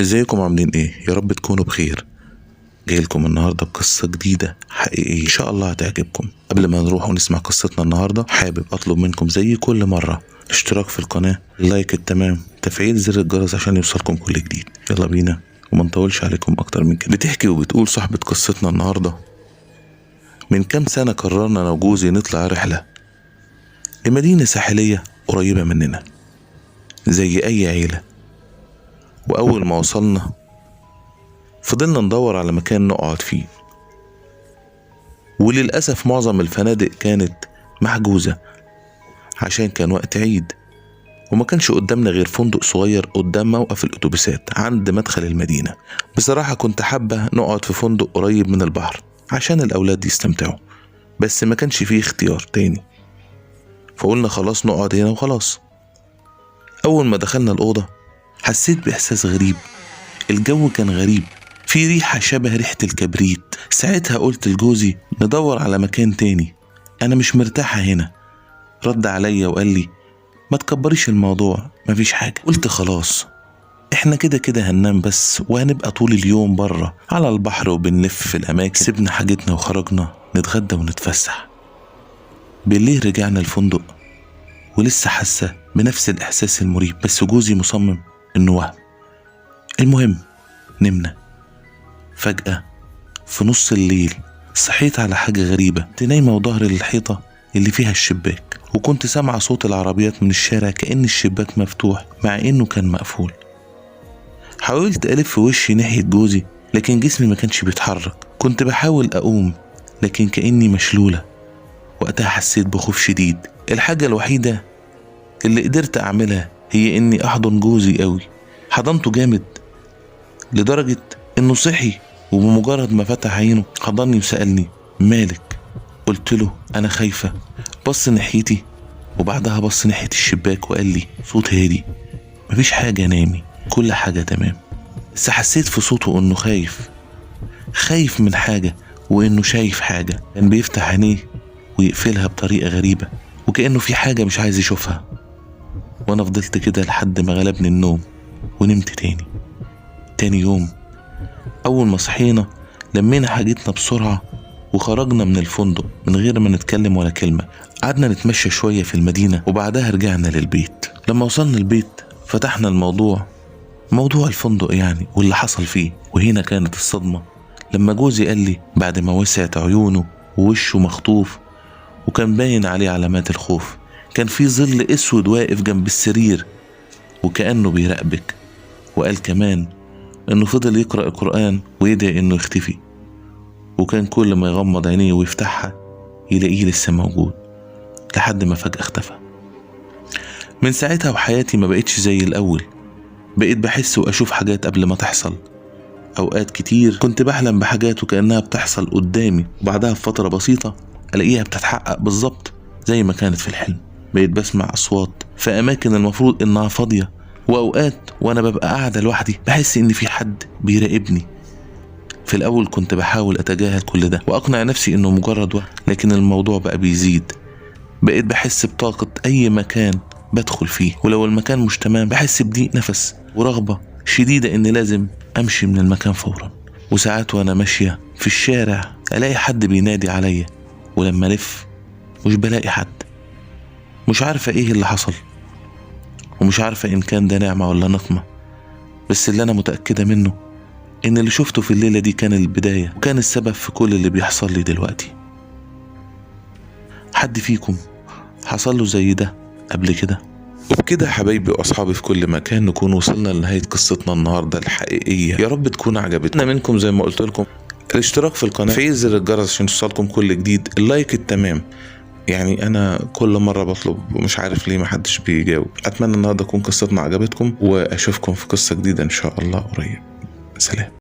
ازيكم عاملين ايه؟ يا رب تكونوا بخير. جاي لكم النهارده بقصه جديده حقيقيه ان شاء الله هتعجبكم. قبل ما نروح ونسمع قصتنا النهارده حابب اطلب منكم زي كل مره الاشتراك في القناه، اللايك التمام، تفعيل زر الجرس عشان يوصلكم كل جديد. يلا بينا وما نطولش عليكم اكتر من كده. بتحكي وبتقول صاحبه قصتنا النهارده: من كام سنه قررنا انا وجوزي نطلع رحله لمدينه ساحليه قريبه مننا زي اي عيله. واول ما وصلنا فضلنا ندور على مكان نقعد فيه، وللأسف معظم الفنادق كانت محجوزة عشان كان وقت عيد، وما كانش قدامنا غير فندق صغير قدام موقف الأتوبيسات عند مدخل المدينة. بصراحة كنت حابة نقعد في فندق قريب من البحر عشان الأولاد يستمتعوا، بس ما كانش فيه اختيار تاني، فقلنا خلاص نقعد هنا وخلاص. أول ما دخلنا الأوضة حسيت بإحساس غريب، الجو كان غريب، في ريحة شبه ريحة الكبريت. ساعتها قلت لجوزي ندور على مكان تاني، أنا مش مرتاحة هنا. رد عليا وقال لي ما تكبريش الموضوع، مفيش حاجة. قلت خلاص احنا كده كده هننام بس، وهنبقى طول اليوم برا على البحر وبنلف في الأماكن. سيبنا حاجتنا وخرجنا نتغدى ونتفسح. بالليل رجعنا الفندق ولسه حاسة بنفس الإحساس المريب، بس جوزي مصمم إنه وهم. المهم نمنا. فجأة في نص الليل صحيت على حاجة غريبة، كنت نايمة وظهري للحيطة اللي فيها الشباك، وكنت سامعة صوت العربيات من الشارع كأن الشباك مفتوح مع إنه كان مقفول. حاولت ألف وشي ناحية جوزي لكن جسمي ما كانش بيتحرك. كنت بحاول أقوم لكن كأني مشلولة. وقتها حسيت بخوف شديد. الحاجة الوحيدة اللي قدرت أعملها هي إني أحضن جوزي قوي. حضنته جامد لدرجة إنه صحي، وبمجرد ما فتح عينه حضني وسألني مالك؟ قلت له أنا خايفة. بص ناحيتي وبعدها بص ناحية الشباك وقال لي صوت هادي مفيش حاجة، نامي كل حاجة تمام. بس حسيت في صوته إنه خايف من حاجة، وإنه شايف حاجة. كان بيفتح عينيه ويقفلها بطريقة غريبة وكأنه في حاجة مش عايز يشوفها. وأنا فضلت كده لحد ما غلبني النوم ونمت تاني يوم أول ما صحينا لمينا حاجتنا بسرعة وخرجنا من الفندق من غير ما نتكلم ولا كلمة. قعدنا نتمشى شوية في المدينة وبعدها رجعنا للبيت. لما وصلنا البيت فتحنا موضوع الفندق يعني واللي حصل فيه. وهنا كانت الصدمة لما جوزي قال لي بعد ما وسعت عيونه ووشه مخطوف وكان باين عليه علامات الخوف، كان في ظل اسود واقف جنب السرير وكأنه بيراقبك. وقال كمان انه فضل يقرأ القرآن ويدعي انه يختفي، وكان كل ما يغمض عينيه ويفتحها يلاقيه لسه موجود لحد ما فجأة اختفى. من ساعتها وحياتي ما بقتش زي الأول، بقيت بحس وأشوف حاجات قبل ما تحصل. أوقات كتير كنت بحلم بحاجات وكأنها بتحصل قدامي، وبعدها بفترة بسيطة ألاقيها بتتحقق بالظبط زي ما كانت في الحلم. بقيت بسمع أصوات في أماكن المفروض إنها فاضية، وأوقات وأنا ببقى قاعدة لوحدي بحس إن في حد بيراقبني. في الأول كنت بحاول أتجاهل كل ده وأقنع نفسي إنه مجرد وهم، لكن الموضوع بقى بيزيد. بقيت بحس بطاقة أي مكان بدخل فيه، ولو المكان مش تمام بحس بضيق نفس ورغبة شديدة إن لازم أمشي من المكان فورا. وساعات وأنا ماشية في الشارع ألاقي حد بينادي عليا، ولما ألف مش بلاقي حد. مش عارفة إيه اللي حصل، ومش عارفة إن كان ده نعمة ولا نقمة، بس اللي أنا متأكدة منه إن اللي شفته في الليلة دي كان البداية وكان السبب في كل اللي بيحصل لي دلوقتي. حد فيكم حصل له زي ده قبل كده؟ وبكده حبايبي وأصحابي في كل مكان نكون وصلنا لنهاية قصتنا النهاردة الحقيقية. يا رب تكون عجبتنا. منكم زي ما قلت لكم الاشتراك في القناة، تفعيل زر الجرس عشان يوصلكم كل جديد، اللايك التمام. يعني أنا كل مرة بطلب ومش عارف ليه محدش بيجاوب. أتمنى النهاردة تكون قصتنا عجبتكم، وأشوفكم في قصة جديدة إن شاء الله قريب. سلام.